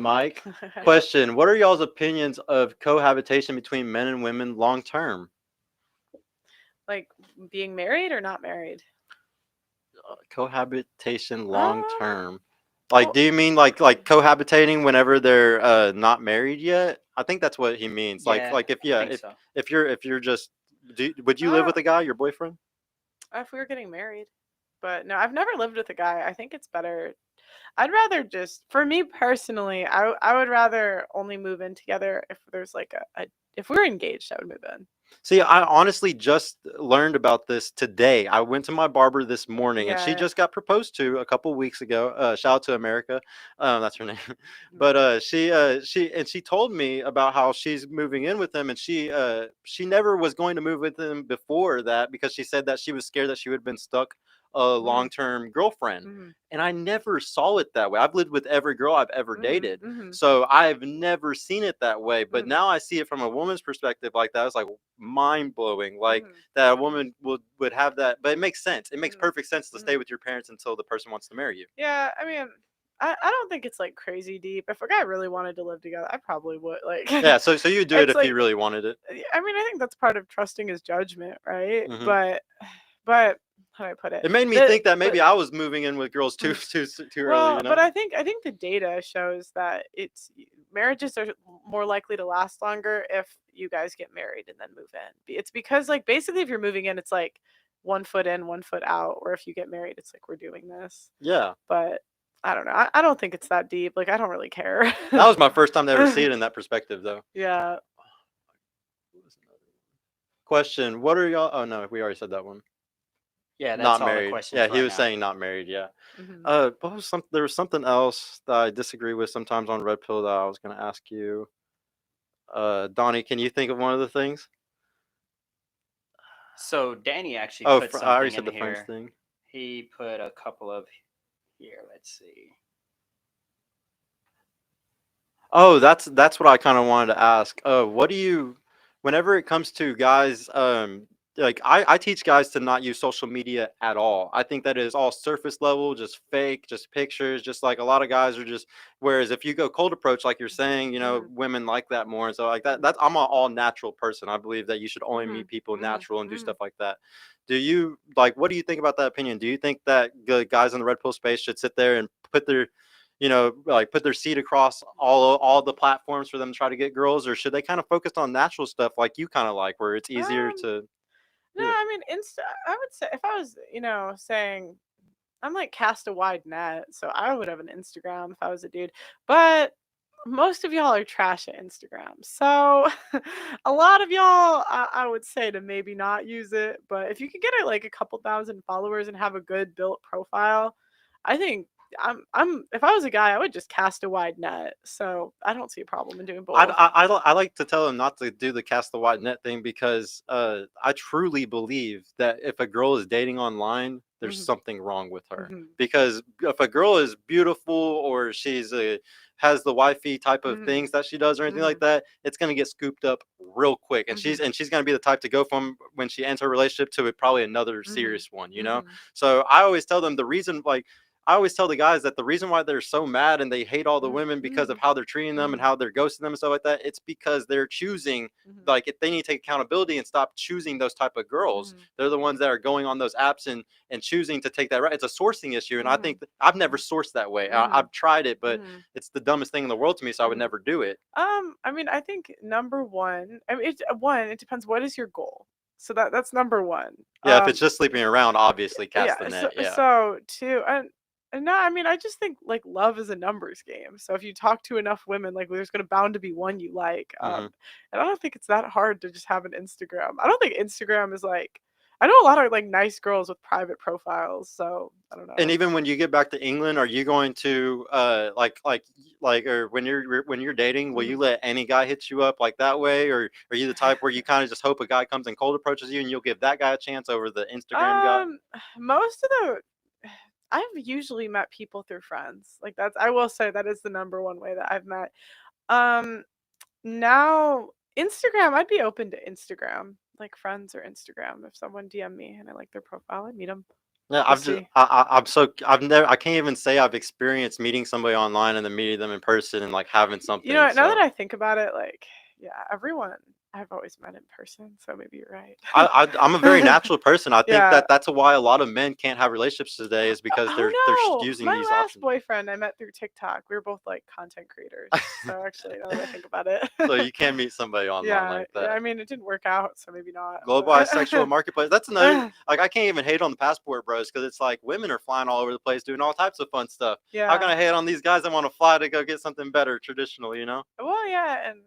Mike. Yep. Question: what are y'all's opinions of cohabitation between men and women long term? Like being married or not married? Cohabitation long Um, term. Like, well, do you mean like cohabitating whenever they're not married yet? I think that's what he means. Yeah, Like if I yeah, think so. if you're just would you live uh, with a guy, your boyfriend? if we were getting married, but no, I've never lived with a guy. I think it's better. I'd rather just, for me personally, I would rather only move in together if there's like a if we were engaged, I would move in. See, I honestly just learned about this today. I went to my barber this morning, and she Yeah. just got proposed to a couple weeks ago. Shout out to America, that's her name. But Mhm. she told me about how she's moving in with him, and she never was going to move with him before that because she said that she was scared that she would have been stuck a Mhm. long term girlfriend. Mhm. And I never saw it that way. I've lived with every girl I've ever Mhm. dated. Mhm. So I've never seen it that way. But Mhm. now I see it from a woman's perspective like that. It's like mind blowing. Like Mhm. that a woman would have that. But it makes sense. It makes Mhm. perfect sense to stay Mhm. with your parents until the person wants to marry you. Yeah, I mean, I don't think it's like crazy deep. If a guy really wanted to live together, I probably would. Like, Yeah. So you do it it's if like, you really wanted it. I mean, I think that's part of trusting his judgment, right? Hmm. But how do I put it? It made me The think that but maybe I was moving in with girls too mm, too early. well, You but know. I think the data shows that it's marriages are more likely to last longer if you guys get married and then move in. It's because like basically if you're moving in, it's like 1 foot in, 1 foot out, or if you get married, it's like we're doing this. Yeah. But I don't know. I don't think it's that deep. Like I don't really care. That was my first time to ever see it in that perspective, though. Yeah. Question: what are y'all? Oh no, we already said that one. Yeah, that's Not all the married. Yeah, questions he right was now. saying not married. Yeah. Hmm. What was some? There was something else that I disagree with sometimes on Red Pill that I was going to ask you. Donnie, can you think of one of the things? So Danny actually Oh, put I already something said in the French here. thing. He put a couple of here. Let's see. Oh, that's what I kind of wanted to ask. What do you, whenever it comes to guys, like I teach guys to not use social media at all. I think that is all surface level, just fake, just pictures, just like a lot of guys are just. Whereas if you go cold approach, like you're saying, Hmm. women like that more, and so like that. Hmm. That's I'm an all natural person. I believe that you should only Hmm. meet people Hmm. natural and do Hmm. stuff like that. Do you like? What do you think about that opinion? Do you think that the guys in the red pill space should sit there and put their like put their seed across all the platforms for them to try to get girls, or should they kind of focus on natural stuff like you kind of like, where it's easier Um, to no, do it? I mean, I would say if I was, saying I'm like cast a wide net, so I would have an Instagram if I was a dude. But most of y'all are trash at Instagram, so a lot of y'all, I would say to maybe not use it. But if you could get it like a couple thousand followers and have a good built profile, I think if I was a guy, I would just cast a wide net. So I don't see a problem in doing both. I like to tell them not to do the cast the wide net thing because I truly believe that if a girl is dating online, there's Hmm. something wrong with her. Hmm. Because if a girl is beautiful or has the wifey type of Hmm. things that she does or anything Hmm. like that, it's gonna get scooped up real quick, and Hmm. she's gonna be the type to go from when she ends her relationship to probably another Hmm. serious one. Hmm. So I always tell them the reason like I always tell the guys that the reason why they're so mad and they hate all the women because of Hmm. how they're treating them and Hmm. how they're ghosting them and stuff like that, it's because they're choosing Hmm. like if they need to take accountability and stop choosing those type of girls. Hmm. They're the ones that are going on those apps and choosing to take that right. It's a sourcing issue, and I think Hmm. I've never sourced that way. Hmm. I've tried it, but Hmm. it's the dumbest thing in the world to me, so I would Hmm. never do it. I mean, I think number one, I mean, it depends. What is your goal? So that's number one. Yeah, if it's just sleeping around, obviously cast the Yeah. So net. Yeah. so two, and no, I mean, I just think like love is a numbers game. So if you talk to enough women, like there's gonna bound to be one you like. Hmm. And I don't think it's that hard to just have an Instagram. I don't think Instagram is like. I know a lot of like nice girls with private profiles, so I don't And know. even when you get back to England, are you going to or when you're dating, will you Hmm. let any guy hit you up like that way, or are you the type where you kind of just hope a guy comes and cold approaches you and you'll give that guy a chance over the Instagram guy? Um, most of the I've usually met people through friends. Like that's I will say that is the number one way that I've met. Um, now Instagram, I'd be open to Instagram, like friends or Instagram. If someone DM me and I like their profile, I meet them. Yeah, We'll see. I can't even say I've experienced meeting somebody online and then meeting them in person and like having You know something. what? Now that So I think about it, like, yeah, everyone I've always met in person, so maybe you're right. I'm a very natural person. I think Yeah. that that's why a lot of men can't have relationships today is because they're Oh no, using my these last options. boyfriend I met through TikTok. We were both like content creators. So actually, now that I think about it, So you can meet somebody online yeah, like yeah. that. I mean, it didn't work out, so maybe not. Globalized sexual But marketplace. That's another. Like I can't even hate on the passport bros because it's like women are flying all over the place doing all types of fun stuff. How can yeah. I hate on these guys that want to fly to go get something better traditional? You know? Well, yeah, and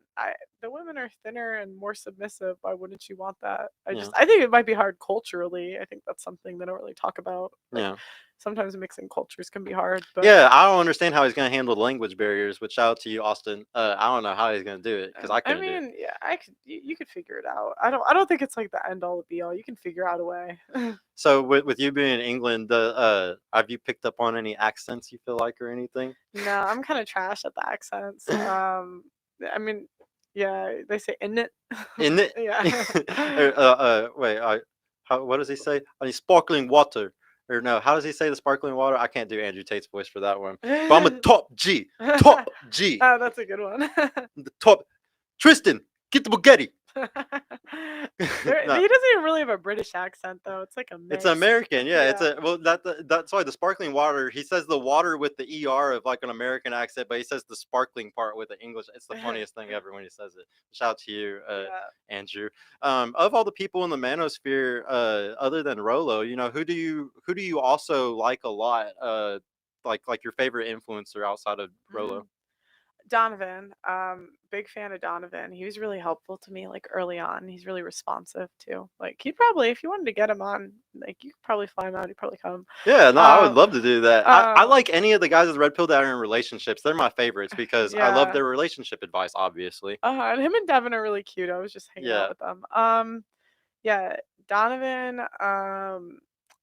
the women are thinner and more submissive. Why wouldn't you want that? Yeah. I think it might be hard culturally. I think that's something they don't really talk about. Like Yeah. sometimes mixing cultures can be hard, but Yeah, I don't understand how he's gonna handle the language barriers. Which shout out to you, Austin. I don't know how he's gonna do it because I I couldn't do it. mean, yeah, you could figure it out. I don't think it's like the end all be all. You can figure out a way. So with you being in England, have you picked up on any accents you feel like or anything? No, I'm kind of trash at the accents. I mean, yeah, they say in it. In it, Yeah. wait, what does he say? I need sparkling water, or no? How does he say the sparkling water? I can't do Andrew Tate's voice for that one, but I'm a top G, top G, Oh, that's a good one. the top. Tristan, get the spaghetti. No, He doesn't even really have a British accent though. It's like a it's mix. American, yeah. It's Yeah. a well that's why the sparkling water. He says the water with the er of like an American accent, but he says the sparkling part with the English. It's the funniest thing ever when he says it. Shout out to you, Yeah. Andrew. Of all the people in the Manosphere, other than Rolo, you know, who do you also like a lot? Like your favorite influencer outside of Mm. Rolo? Donovan, big fan of Donovan. He was really helpful to me like early on. He's really responsive too. Like he'd probably, if you wanted to get him on, like you could probably fly him out. He'd probably come. Yeah, no, I would Um, love to do that. I um, like any of the guys with the red pill that are in relationships. They're my favorites because I love yeah. their relationship advice, obviously. And him and Devin are really cute. I was just hanging out Yeah. with them. Yeah, Donovan,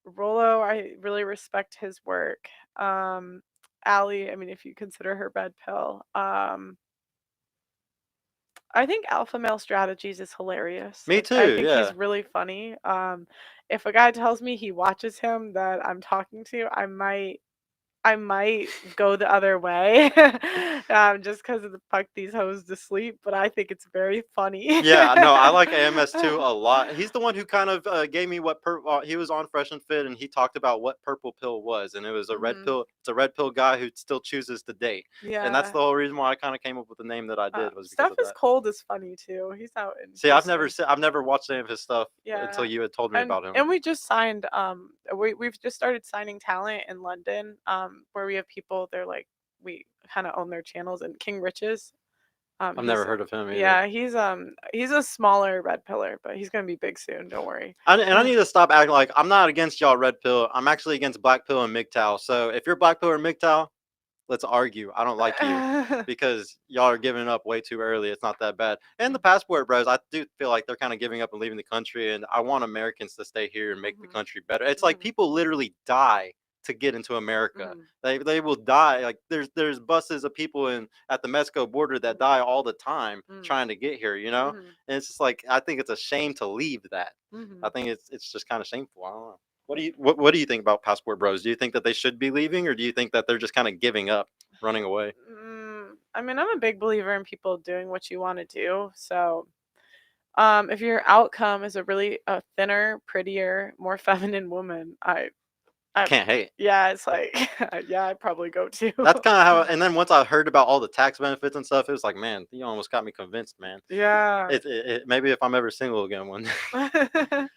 Rolo, I really respect his work. Allie, I mean, if you consider her red pill. I think alpha male strategies is hilarious. Me Like I too. think he's Yeah. really funny. If a guy tells me he watches him that I'm talking to, I might go the other way, just because of the fuck these hoes to sleep. But I think it's very funny. Yeah, no, I like AMS too a lot. He's the one who kind of gave me what he was on Fresh and Fit, and he talked about what purple pill was, and it was a red Mhm. pill. It's a red pill guy who still chooses to date, and that's Yeah. the whole reason why I kind of came up with the name that I did was because Steph of is that. cold is funny too. He's out in See, Houston. I've never watched any of his stuff until Yeah. you had told me And about him. and we just signed we've just started signing talent in London, where we have people they're like we kind of own their channels and King Riches. I've never He's heard of him either. yeah, he's a smaller red pillar, but he's gonna be big soon, don't worry. I need to stop acting like I'm not against y'all red pill. I'm actually against black pill and MGTOW. So if you're black pill or MGTOW, let's argue. I don't like you because y'all are giving up way too early. It's not that bad. And the passport bros, I do feel like they're kind of giving up and leaving the country. And I want Americans to stay here and make the Mhm, country better. It's like mhm, people literally die to get into America. mhm, They will die. Like there's buses of people in at the Mexico border that die all the time mhm, trying to get here. You know, mhm, and it's just like I think it's a shame to leave that. I mhm. think it's just kind of shameful. I don't know. What do you think about passport bros? Do you think that they should be leaving, or do you think that they're just kind of giving up? Running away. I mean, I'm a big believer in people doing what you want to do. So, if your outcome is a really thinner, prettier, more feminine woman, I, Can't hate. yeah, it's like, yeah, I'd probably go too. That's kind of how. And then once I heard about all the tax benefits and stuff, it was like, man, you almost got me convinced, man. Yeah. Maybe if I'm ever single again one day.